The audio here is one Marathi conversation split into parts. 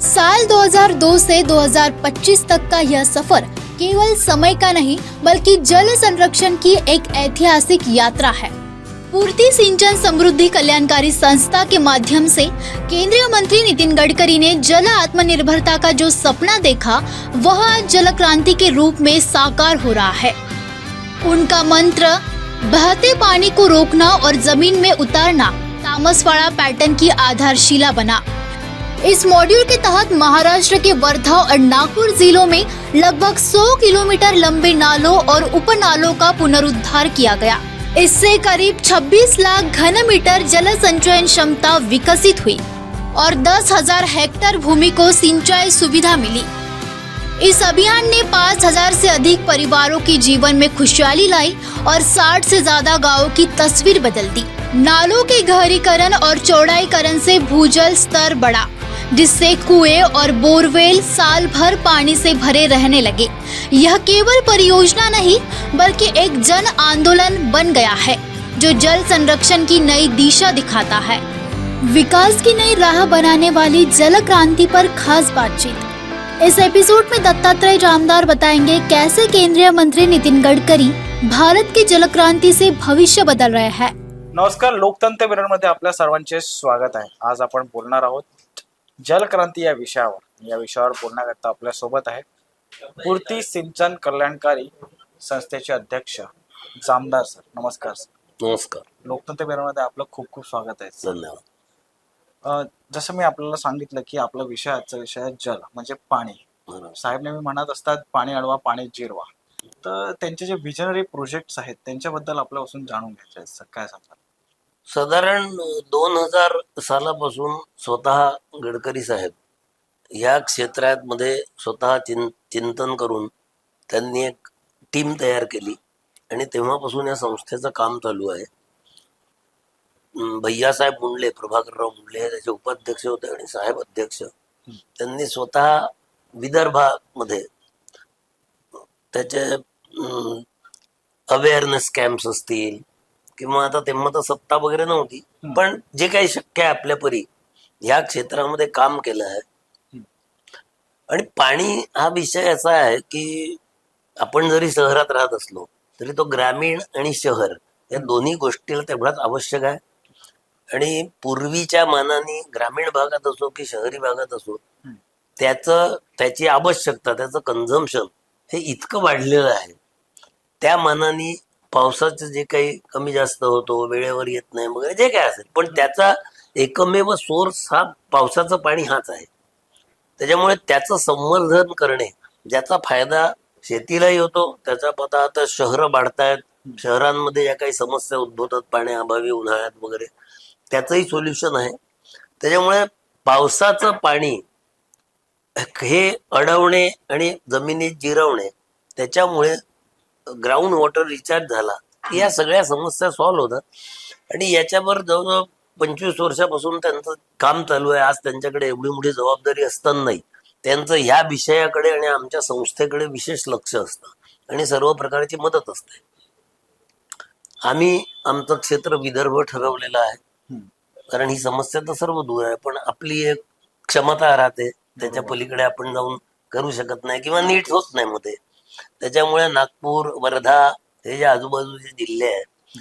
साल 2002 से 2025 तक का यह सफर केवल समय का नहीं बल्कि जल संरक्षण की एक ऐतिहासिक यात्रा है। पूर्ति सिंचन समृद्धि कल्याणकारी संस्था के माध्यम से केंद्रीय मंत्री नितिन गडकरी ने जल आत्मनिर्भरता का जो सपना देखा वह आज जल क्रांति के रूप में साकार हो रहा है। उनका मंत्र बहते पानी को रोकना और जमीन में उतारना तामसवाड़ा पैटर्न की आधारशिला बना। इस मॉड्यूल के तहत महाराष्ट्र के वर्धा और नागपुर जिलों में लगभग 100 किलोमीटर लंबे नालों और उपनालों का पुनरुद्धार किया गया। इससे करीब 26 लाख घन मीटर जल संचयन क्षमता विकसित हुई और 10,000 हेक्टेयर भूमि को सिंचाई सुविधा मिली। इस अभियान ने 5,000 से अधिक परिवारों के जीवन में खुशहाली लाई और 60 से ज्यादा गांवों की तस्वीर बदल दी। नालों के गहरीकरण और चौड़ाईकरण से भूजल स्तर बढ़ा, जिससे कुएं और बोरवेल साल भर पानी से भरे रहने लगे। यह केवल परियोजना नहीं बल्कि एक जन आंदोलन बन गया है जो जल संरक्षण की नई दिशा दिखाता है। विकास की नई राह बनाने वाली जल क्रांति पर खास बातचीत। इस एपिसोड में दत्तात्रेय जामदार बताएंगे कैसे केंद्रीय मंत्री नितिन गडकरी भारत की जल क्रांति से भविष्य बदल रहे हैं। नमस्कार, लोकतंत्र मिररमध्ये आपल्या सर्वांचे स्वागत आहे। आज आपण बोलणार आहोत जलक्रांती या विषयावर बोलण्याकरता आपल्या सोबत आहे पूर्ती सिंचन कल्याणकारी संस्थेचे अध्यक्ष जामदार सर। नमस्कार सर। नमस्कार। लोकतंत्र मिररमध्ये आपलं खूप खूप स्वागत आहे। धन्यवाद। जसं मी आपल्याला सांगितलं की आपला आजचा विषय आहे जल म्हणजे पाणी। साहेब नेहमी म्हणत असतात पाणी अडवा पाणी जिरवा। तर त्यांचे जे विजनरी प्रोजेक्ट्स आहेत त्यांच्याबद्दल आपल्यापासून जाणून घ्यायचे आहेत सर, काय सांगाल? साधारण 2000 सालापासून स्वतः गडकरी साहेब या क्षेत्रामध्ये स्वतः चिंतन करून त्यांनी एक टीम तयार केली आणि तेव्हापासून या संस्थेचं काम चालू आहे। भैयासाहेब मुंडले, प्रभाकरराव मुंडले त्याचे उपाध्यक्ष होते आणि साहेब अध्यक्ष। त्यांनी स्वतः विदर्भामध्ये त्याचे अवेअरनेस कॅम्प्स असतील किंवा आता तेव्हा तर सत्ता वगैरे नव्हती, पण जे काही शक्य आहे आपल्या परी ह्या क्षेत्रामध्ये काम केलं आहे। आणि पाणी हा विषय असा आहे की आपण जरी शहरात राहत असलो तरी तो ग्रामीण आणि शहर या दोन्ही गोष्टीला तेवढाच आवश्यक आहे। आणि पूर्वीच्या मानाने ग्रामीण भागात असो की शहरी भागात असो त्याची आवश्यकता, त्याचं कन्झम्पशन हे इतकं वाढलेलं आहे। त्या मानाने पावसाचं जे काही कमी जास्त होतो, वेळेवर येत नाही वगैरे जे काय असेल, पण त्याचा एकमेव सोर्स हा पावसाचं पाणी हाच आहे। त्याच्यामुळे त्याचं संवर्धन करणे ज्याचा फायदा शेतीलाही होतो, त्याचा पता आता शहरं वाढतायत, शहरांमध्ये ज्या काही समस्या उद्भवतात पाण्याअभावी उन्हाळ्यात वगैरे त्याचंही सोल्युशन आहे। त्याच्यामुळे पावसाचं पाणी हे अडवणे आणि जमिनीत जिरवणे त्याच्यामुळे ग्राउंड वॉटर रिचार्ज झाला की या सगळ्या समस्या सॉल्व्ह होतात। आणि याच्यावर जवळजवळ 25 वर्षापासून त्यांचं काम चालू आहे। आज त्यांच्याकडे एवढी मोठी जबाबदारी असतानाही त्यांचं ह्या विषयाकडे आणि आमच्या संस्थेकडे विशेष लक्ष असतं आणि सर्व प्रकारची मदत असते। आम्ही आमचं क्षेत्र विदर्भ ठरवलेलं आहे कारण ही समस्या तर सर्व दूर आहे, पण आपली एक क्षमता राहते त्याच्या पलीकडे आपण जाऊन करू शकत नाही किंवा नीट होत नाही मध्ये। त्याच्यामुळे नागपूर, वर्धा हे जे आजूबाजूचे जिल्हे आहेत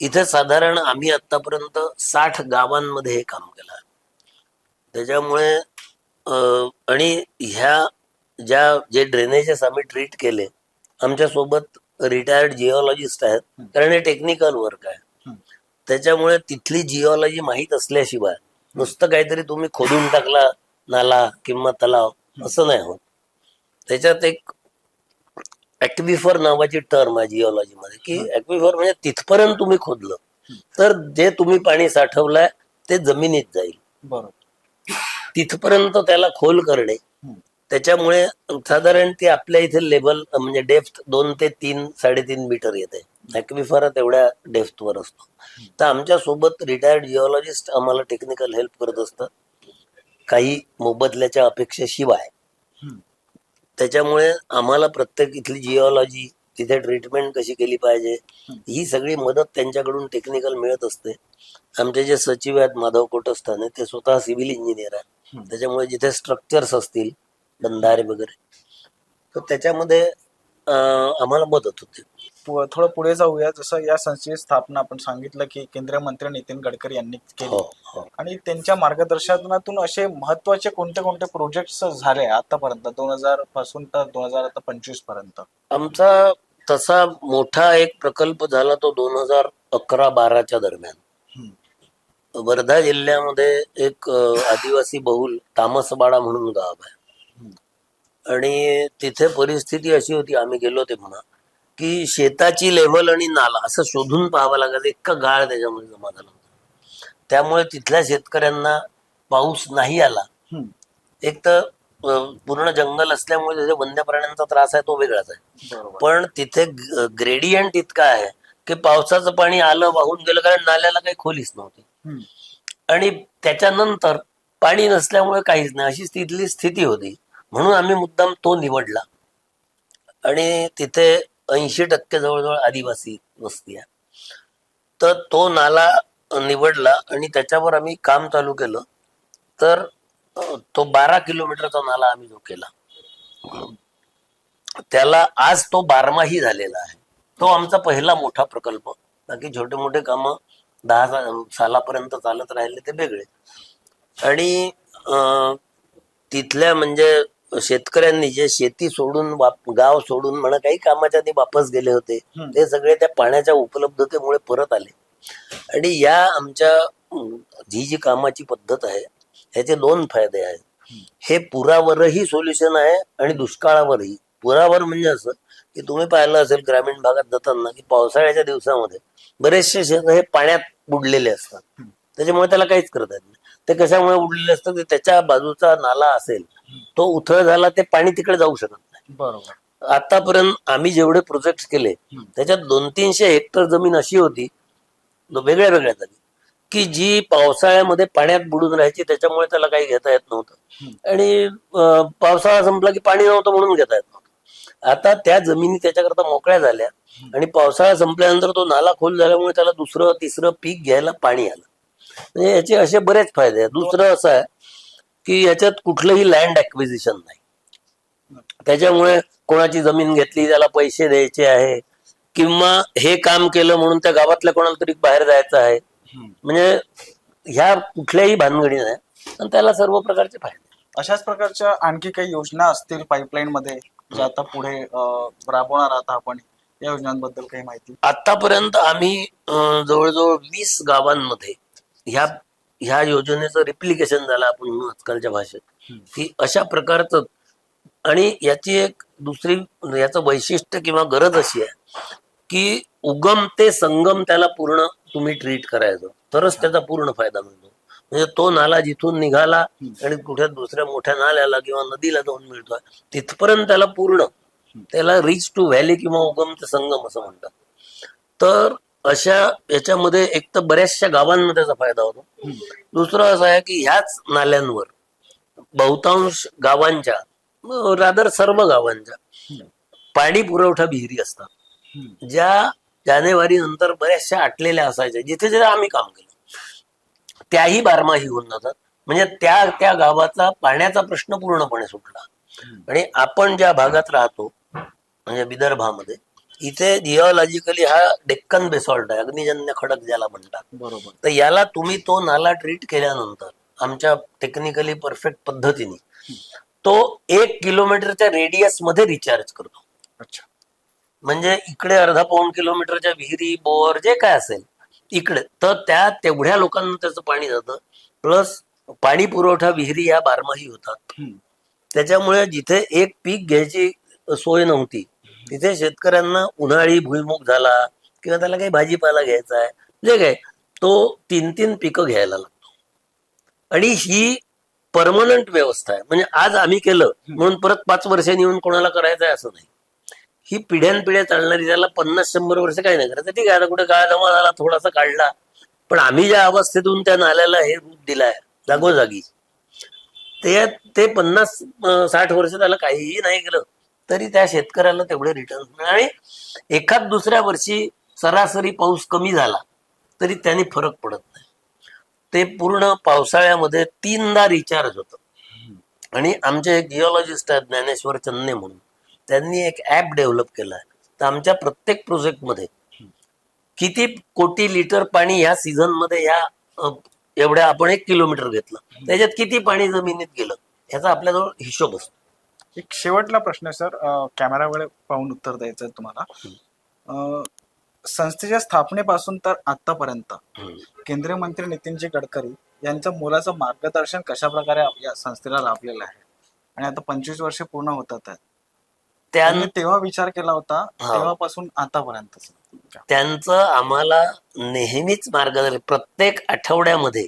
इथे साधारण आम्ही आतापर्यंत 60 गावांमध्ये हे काम केलं। त्याच्यामुळे आणि ह्या जे ड्रेनेजेस आम्ही ट्रीट केले, आमच्या सोबत रिटायर्ड जिओलॉजिस्ट आहेत कारण हे टेक्निकल वर्क आहे। त्याच्यामुळे तिथली जिओलॉजी माहीत असल्याशिवाय नुसतं काहीतरी तुम्ही खोदून टाकला नाला किंवा तलाव असं नाही होत। त्याच्यात एक ॲक्विफर नावाची टर्म आहे जिओलॉजी मध्ये की ॲक्विफर म्हणजे तिथपर्यंत तुम्ही खोदलं तर जे तुम्ही पाणी साठवलंय ते जमिनीत जाईल, बरोबर, तिथपर्यंत त्याला खोल करणे। त्याच्यामुळे साधारण ती आपल्या इथे लेवल म्हणजे डेप्थ 2 ते 3, 3.5 मीटर येते। ॲक्विफर तेवढ्या डेप्थवर असतो। तर आमच्या सोबत रिटायर्ड जिओलॉजिस्ट आम्हाला टेक्निकल हेल्प करत असतात काही मोबदल्याच्या अपेक्षेशिवाय। त्याच्यामुळे आम्हाला प्रत्येक इथली जिओलॉजी, तिथे ट्रीटमेंट कशी केली पाहिजे ही सगळी मदत त्यांच्याकडून टेक्निकल मिळत असते। आमचे जे सचिव आहेत माधव कोटस्थाने ते स्वतः सिव्हिल इंजिनियर आहेत त्याच्यामुळे जिथे स्ट्रक्चर्स असतील बंधारे वगैरे तर त्याच्यामध्ये आम्हाला मदत होते. थोडं पुढे जाऊया. जसं या संस्थेची स्थापना आपण सांगितलं की केंद्रीय मंत्री नितीन गडकरी यांनी केली हो हो आणि त्यांच्या मार्गदर्शनातून असे महत्वाचे कोणते कोणते प्रोजेक्ट झाले आतापर्यंत 2000 पासून तर 2025 पर्यंत? आमचा तसा मोठा एक प्रकल्प झाला तो 2011-12 दरम्यान. वर्धा जिल्ह्यामध्ये एक आदिवासी बहुल तामसवाडा म्हणून गाव आहे आणि तिथे परिस्थिती अशी होती, आम्ही गेलो तेव्हा की शेताची लेव्हल आणि नाला असं शोधून पाहावं लागायचं, इतका गाळ त्याच्यामध्ये जमा झाला होता. त्यामुळे तिथल्या शेतकऱ्यांना पाऊस नाही आला. एक तर पूर्ण जंगल असल्यामुळे त्याच्या वन्य प्राण्यांचा त्रास आहे तो वेगळाच आहे, पण तिथे ग्रेडियंट इतका आहे की पावसाचं पाणी आलं वाहून गेलं, कारण नाल्याला काही खोलीच नव्हती आणि त्याच्यानंतर पाणी नसल्यामुळे काहीच नाही, अशी तिथली स्थिती होती. म्हणून आम्ही मुद्दाम तो निवडला आणि तिथे 80% जवळजवळ आदिवासी वस्ती आहे. तर तो नाला निवडला आणि त्याच्यावर आम्ही काम चालू केलं. तर तो 12 किलोमीटरचा नाला आम्ही जो केला त्याला आज तो 12माही झालेला आहे. तो आमचा पहिला मोठा प्रकल्प. बाकी छोटे मोठे काम 10 सालापर्यंत चालत राहिले ते वेगळे. आणि तिथल्या म्हणजे शेतकऱ्यांनी जे शेती सोडून गाव सोडून म्हणा काही कामाच्या आधी वापस गेले होते ते सगळे त्या पाण्याच्या उपलब्धतेमुळे परत आले. आणि या आमच्या जी कामाची पद्धत आहे ह्याचे 2 फायदे आहेत. हे पुरावरही सोल्युशन आहे आणि दुष्काळावरही. पुरावर म्हणजे असं की तुम्ही पाहिलं असेल ग्रामीण भागात जाताना की पावसाळ्याच्या दिवसामध्ये बरेचसे शेत हे पाण्यात बुडलेले असतात, त्याच्यामुळे त्याला काहीच करता येत नाही. ते कशामुळे उडलेले असतात, त्याच्या बाजूचा नाला असेल तो उथळ झाला, ते पाणी तिकडे जाऊ शकत नाही. बरोबर. आतापर्यंत आम्ही जेवढे प्रोजेक्ट केले त्याच्यात 200-300 हेक्टर जमीन अशी होती वेगळ्या वेगळ्या जागी की जी पावसाळ्यामध्ये पाण्यात बुडून राहायची, त्याच्यामुळे त्याला काही घेता येत नव्हतं आणि पावसाळा संपला की पाणी नव्हतं म्हणून घेता येत नव्हतं. आता त्या जमिनी त्याच्याकरता मोकळ्या झाल्या आणि पावसाळा संपल्यानंतर तो नाला खोल झाल्यामुळे त्याला 2रं-3रं पीक घ्यायला पाणी आलं. म्हणजे याचे असे बरेच फायदे आहेत. दुसरं असं आहे की याच्यात कुठलंही लँड ऍक्विजिशन नाही. त्याच्यामुळे कोणाची जमीन घेतली त्याला पैसे द्यायचे आहे किंवा हे काम केलं म्हणून त्या गावातल्या कोणाला तरी बाहेर जायचं आहे, म्हणजे ह्या कुठल्याही भानगडी नाही आणि त्याला सर्व प्रकारचे फायदे. अशाच प्रकारच्या आणखी काही योजना असतील पाईपलाईन मध्ये ज्या आता पुढे राबवणार आहात आपण, या योजनांबद्दल काही माहिती? आतापर्यंत आम्ही जवळजवळ 20 गावांमध्ये ह्या योजनेचं रिप्लिकेशन झालं आपण म्हणू आजकालच्या भाषेत, की अशा प्रकारचं. आणि याची एक दुसरी याचं वैशिष्ट्य किंवा गरज अशी आहे की उगम ते संगम त्याला पूर्ण तुम्ही ट्रीट करायचं, तरच त्याचा पूर्ण फायदा मिळतो. म्हणजे तो नाला जिथून निघाला आणि कुठे दुसऱ्या मोठ्या नाल्याला किंवा नदीला जाऊन मिळतोय तिथपर्यंत त्याला पूर्ण त्याला रीच टू व्हॅली किंवा उगम ते संगम असं म्हणतात. तर अशा याच्यामध्ये एक तर बऱ्याचशा गावांमध्ये त्याचा फायदा होतो. दुसरं असं आहे की ह्याच नाल्यांवर बहुतांश गावांच्या रादर सर्व गावांच्या पाणी पुरवठा विहिरी असतात, ज्या जानेवारी नंतर बऱ्याचशा आटलेल्या असायच्या, जिथे जिथे आम्ही काम केलं त्याही 12माही होऊन जातात. म्हणजे त्या गावाचा पाण्याचा प्रश्न पूर्णपणे सुटला. आणि आपण ज्या भागात राहतो म्हणजे विदर्भामध्ये, इथे जिओलॉजिकली हा डेक्कन बेसॉल्ट आहे, अग्निजन्य खडक ज्याला म्हणतात. बरोबर. तर याला तुम्ही तो नाला ट्रीट केल्यानंतर आमच्या टेक्निकली परफेक्ट पद्धतीने तो 1 किलोमीटरच्या रेडियस मध्ये रिचार्ज करतो. अच्छा. म्हणजे इकडे अर्धा-पाऊण किलोमीटरच्या विहिरी बोर जे काय असेल इकडे, तर त्या तेवढ्या लोकांना त्याचं पाणी जातं. प्लस पाणी पुरवठा विहिरी या 12माही होतात. त्याच्यामुळे जिथे एक पीक घ्यायची सोय नव्हती तिथे शेतकऱ्यांना उन्हाळी भुईमुग झाला किंवा त्याला काही भाजीपाला घ्यायचा आहे जे काय, तो 3-3 पिकं घ्यायला लागतो. आणि ही परमनंट व्यवस्था आहे. म्हणजे आज आम्ही केलं म्हणून परत 5 वर्षांनी येऊन कोणाला करायचं आहे असं नाही. ही पिढ्यानपिढ्या चालणारी, त्याला 50-100 वर्ष काही नाही करायचं. ठीक आहे, आता कुठे काळ जमा झाला थोडासा काढला, पण आम्ही ज्या अवस्थेतून त्या नाल्याला हे रूप दिलाय जागोजागी, ते 50-60 वर्ष त्याला काहीही नाही केलं तरी त्या शेतकऱ्याला तेवढे रिटर्न. आणि एखाद दुसऱ्या वर्षी सरासरी पाऊस कमी झाला तरी त्यांनी फरक पडत नाही. ते पूर्ण पावसाळ्यामध्ये 3दा रिचार्ज होतं. आणि आमचे एक जिओलॉजिस्ट आहेत ज्ञानेश्वर चन्ने म्हणून, त्यांनी एक ऍप डेव्हलप केला आहे. तर आमच्या प्रत्येक प्रोजेक्टमध्ये किती कोटी लिटर पाणी ह्या सीझन मध्ये एवढ्या आपण 1 किलोमीटर घेतलं, त्याच्यात किती पाणी जमिनीत गेलं ह्याचा आपल्याजवळ हिशोब असतो. एक शेवटला प्रश्न सर, कॅमेराकडे पाहून उत्तर द्यायचं तुम्हाला. संस्थेच्या स्थापनेपासून तर आतापर्यंत केंद्रीय मंत्री नितीनजी गडकरी यांचं मोलाचं मार्गदर्शन कशा प्रकारे या संस्थेला लाभलेलं आहे, आणि आता 25 वर्ष पूर्ण होतात आहेत, त्यांनी तेव्हा विचार केला होता तेव्हापासून आतापर्यंत त्यांचं आम्हाला नेहमीच मार्गदर्शन. प्रत्येक आठवड्यामध्ये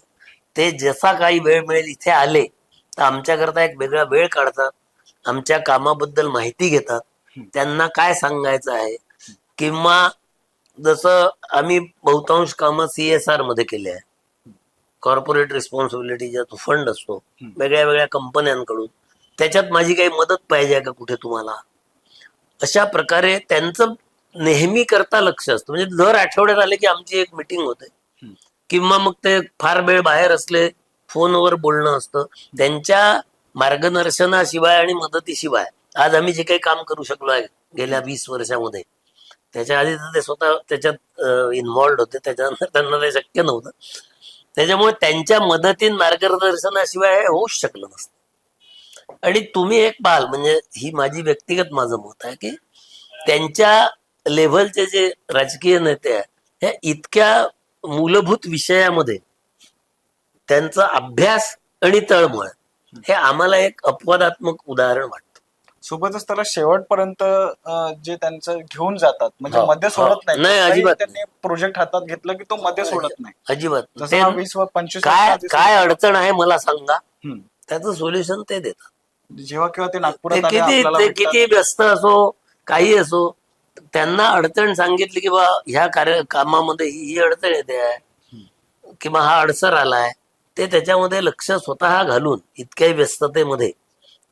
ते जसा काही वेळ मिळेल इथे आले तर आमच्याकरता एक वेगळा वेळ काढतात, आमच्या कामाबद्दल माहिती घेतात, त्यांना काय सांगायचं आहे. किंवा जसं आम्ही बहुतांश कामं CSR मध्ये केले आहे, कॉर्पोरेट रिस्पॉन्सिबिलिटीचा जो फंड असतो वेगळ्या वेगळ्या कंपन्यांकडून, त्याच्यात माझी काही मदत पाहिजे का कुठे तुम्हाला, अशा प्रकारे त्यांचं नेहमी करता लक्ष असतं. म्हणजे दर आठवड्यात आले की आमची एक मीटिंग होते, किंवा मग ते फार वेळ बाहेर असले फोनवर बोलणं असतं. त्यांच्या मार्गदर्शनाशिवाय आणि मदतीशिवाय आज आम्ही जे काही काम करू शकलो आहे गेल्या 20 वर्षामध्ये, त्याच्या आधी ते स्वतः त्याच्यात इन्व्हॉल्ड होते, त्याच्यानंतर त्यांना ते शक्य नव्हतं. त्याच्यामुळे त्यांच्या मदतीन मार्गदर्शनाशिवाय हे होऊच शकलं नसतं. आणि तुम्ही एक पाहाल, म्हणजे ही माझं मत आहे की त्यांच्या लेव्हलचे जे राजकीय नेते आहे हे इतक्या मूलभूत विषयामध्ये त्यांचा अभ्यास आणि तळमळ हे आम्हाला एक अपवादात्मक उदाहरण वाटतं. सोबतच त्याला शेवटपर्यंत जे त्यांचं घेऊन जातात, म्हणजे मध्ये सोडत नाही अजिबात. त्यांनी प्रोजेक्ट हातात घेतलं की तो मध्ये सोडत नाही अजिबात. जसं 20-25 काय अडचण आहे मला सांगा, त्याचं सोल्युशन ते देतात. जेव्हा केव्हा ते नागपुरात ते किती व्यस्त असो काही असो, त्यांना अडचण सांगितली की बा ह्या कामामध्ये ही अडचण येते आहे किंवा हा अडसर आलाय, ते त्याच्यामध्ये लक्ष स्वतः घालून इतक्या व्यस्ततेमध्ये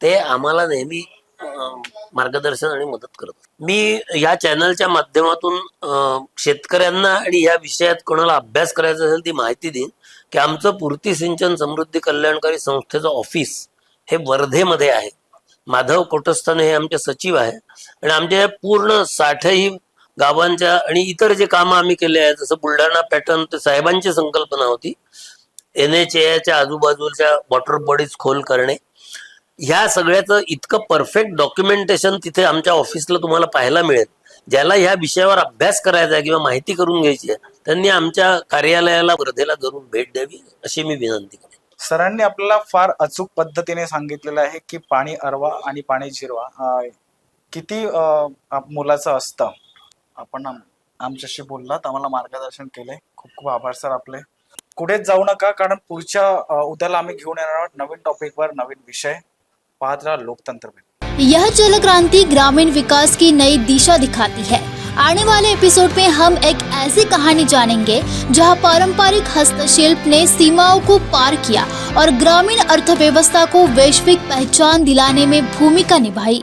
ते आम्हाला नेहमी मार्गदर्शन आणि मदत करतात. मी या चॅनलच्या माध्यमातून शेतकऱ्यांना आणि या विषयात कोणाला अभ्यास करायचा असेल ती माहिती देईन की आमचं पूर्ती सिंचन समृद्धी कल्याणकारी संस्थेचं ऑफिस हे वर्धेमध्ये आहे. माधव कोटस्थाने हे आमचे सचिव आहे, आणि आमच्या पूर्ण 60ही गावांच्या आणि इतर जे कामं आम्ही केले आहेत, जसं बुलढाणा पॅटर्न, ते साहेबांची संकल्पना होती. NHAच्या आजूबाजूच्या वॉटर बॉडीज खोल करणे, ह्या सगळ्याचं इतकं परफेक्ट डॉक्युमेंटेशन तिथे आमच्या ऑफिसला तुम्हाला पाहायला मिळेल. ज्याला ह्या विषयावर अभ्यास करायचा आहे किंवा माहिती करून घ्यायची आहे त्यांनी आमच्या कार्यालयाला वर्धेला जरूर भेट द्यावी अशी मी विनंती करेन. सरांनी आपल्याला फार अचूक पद्धतीने सांगितलेलं आहे की पाणी अरवा आणि पाणी जिरवा किती मोलाचं असतं. आपण आमच्याशी बोललात, आम्हाला मार्गदर्शन केलंय, खूप खूप आभार सर आपले. कुठेच जाऊ नका, कारण पुढच्या उद्याला आम्ही घेऊन येणार आहोत नवीन टॉपिकवर, नवीन विषय. पाहत रहा लोकतंत्र में. यह जल क्रांति ग्रामीण विकास की नई दिशा दिखाती है. आने वाले एपिसोड में हम एक ऐसी कहानी जानेंगे जहां पारंपरिक हस्तशिल्प ने सीमाओं को पार किया और ग्रामीण अर्थव्यवस्था को वैश्विक पहचान दिलाने में भूमिका निभाई.